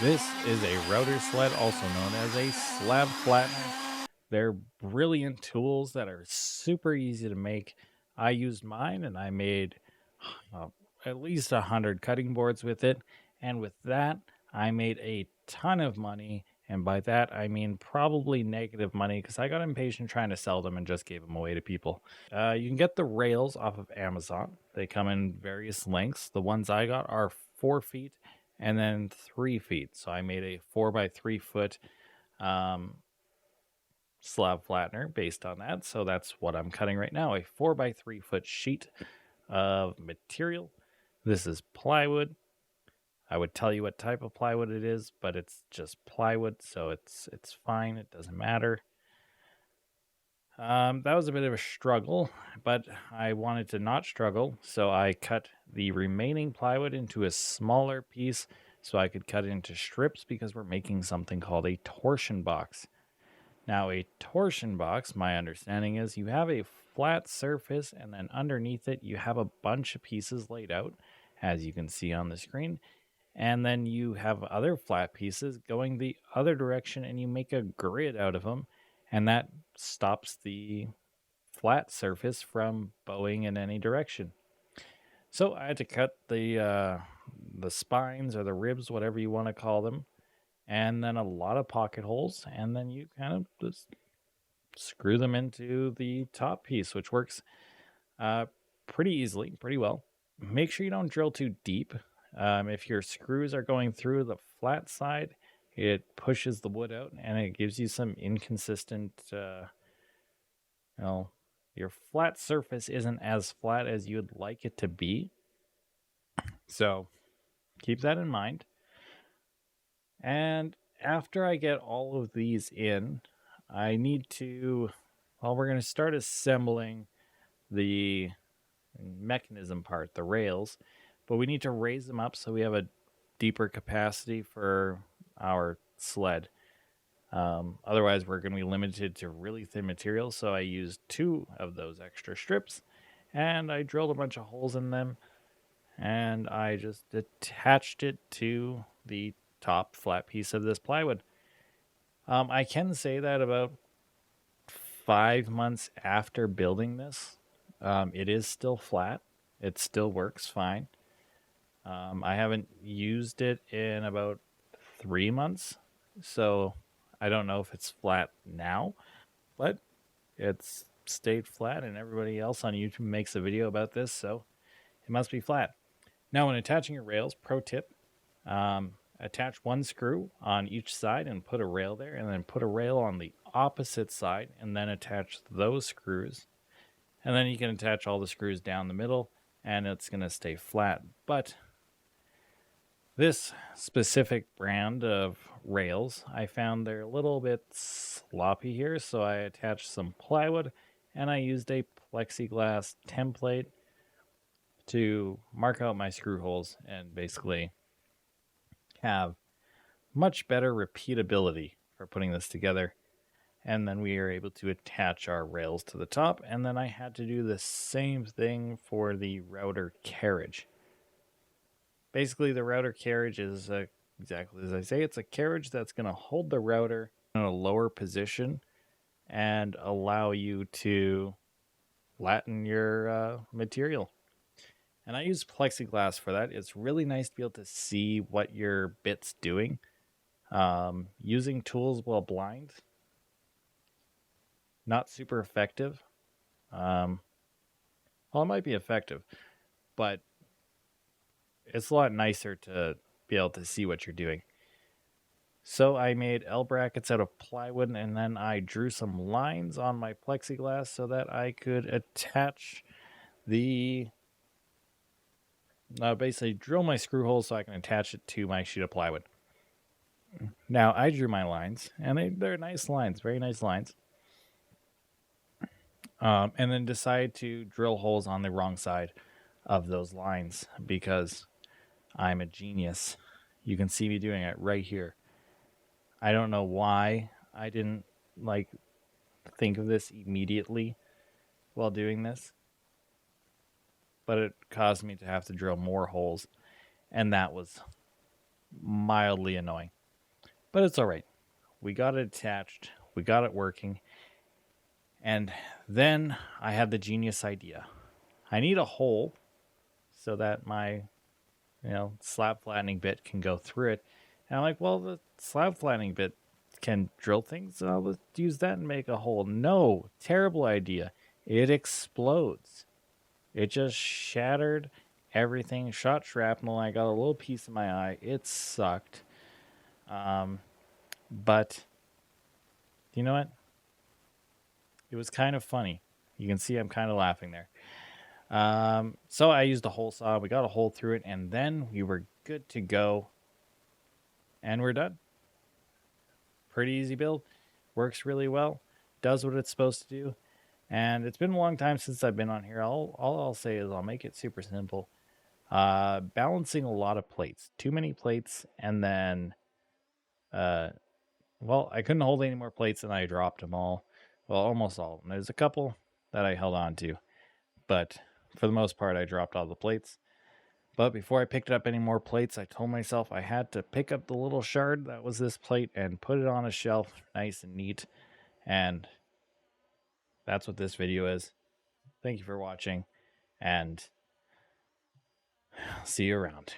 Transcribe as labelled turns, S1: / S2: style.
S1: This is a router sled, also known as a slab flattener. They're brilliant tools that are super easy to make. I used mine and I made uh, at least 100 cutting boards with it. And with that, I made a ton of money. And by that, I mean probably negative money because I got impatient trying to sell them and just gave them away to people. You can get the rails off of Amazon. They come in various lengths. The ones I got are 4 feet and then 3 feet. So I made a 4 by 3 foot um, slab flattener based on that. So that's what I'm cutting right now, a 4 by 3 foot sheet of material. This is plywood. I would tell you what type of plywood it is, but it's just plywood, so it's fine. It doesn't matter. That was a bit of a struggle, but I wanted to not struggle, so I cut the remaining plywood into a smaller piece so I could cut it into strips because we're making something called a torsion box. Now, a torsion box, my understanding is you have a flat surface and then underneath it you have a bunch of pieces laid out, as you can see on the screen. And then you have other flat pieces going the other direction and you make a grid out of them. And that stops the flat surface from bowing in any direction. So I had to cut the spines or the ribs, whatever you want to call them, and then a lot of pocket holes, and then you kind of just screw them into the top piece, which works pretty easily, pretty well. Make sure you don't drill too deep. If your screws are going through the flat side, it pushes the wood out and it gives you some inconsistent, your flat surface isn't as flat as you'd like it to be. So keep that in mind. And after I get all of these in, I need to, we're going to start assembling the mechanism part, the rails, but we need to raise them up so we have a deeper capacity for our sled. Otherwise, we're going to be limited to really thin material. So I used 2 of those extra strips and I drilled a bunch of holes in them and I just attached it to the top flat piece of this plywood. I can say that about 5 months after building this, it is still flat. It still works fine. I haven't used it in about 3 months, so I don't know if it's flat now, but it's stayed flat, and everybody else on YouTube makes a video about this, so it must be flat. Now, when attaching your rails, pro tip, attach 1 screw on each side and put a rail there, and then put a rail on the opposite side, and then attach those screws. And then you can attach all the screws down the middle, and it's going to stay flat. But this specific brand of rails, I found they're a little bit sloppy here, so I attached some plywood, and I used a plexiglass template to mark out my screw holes and basically have much better repeatability for putting this together. And then we are able to attach our rails to the top, and then I had to do the same thing for the router carriage. Basically, the router carriage is exactly as I say. It's a carriage that's going to hold the router in a lower position and allow you to flatten your material. And I use plexiglass for that. It's really nice to be able to see what your bit's doing. Using tools while blind, not super effective. Well, it might be effective, but it's a lot nicer to be able to see what you're doing. So I made L brackets out of plywood, and then I drew some lines on my plexiglass so that I could attach the basically drill my screw holes so I can attach it to my sheet of plywood. Now I drew my lines, and they're nice lines, very nice lines. And then decide to drill holes on the wrong side of those lines because I'm a genius. You can see me doing it right here. I don't know why I didn't think of this immediately while doing this, but it caused me to have to drill more holes, and that was mildly annoying. But it's all right. We got it attached. We got it working. And then I had the genius idea. I need a hole so that my, slab flattening bit can go through it. And I'm like, well, the slab flattening bit can drill things. So let's use that and make a hole. No, terrible idea. It explodes. It just shattered everything, shot shrapnel. I got a little piece in my eye. It sucked. But you know what? It was kind of funny. You can see I'm kind of laughing there. So I used a hole saw. We got a hole through it, and then we were good to go. And we're done. Pretty easy build. Works really well. Does what it's supposed to do. And it's been a long time since I've been on here. All I'll say is I'll make it super simple. Balancing a lot of plates. Too many plates, and then I couldn't hold any more plates and I dropped them all. Well, almost all of them. There's a couple that I held on to, but for the most part, I dropped all the plates. But before I picked up any more plates, I told myself I had to pick up the little shard that was this plate and put it on a shelf nice and neat. And that's what this video is. Thank you for watching, and I'll see you around.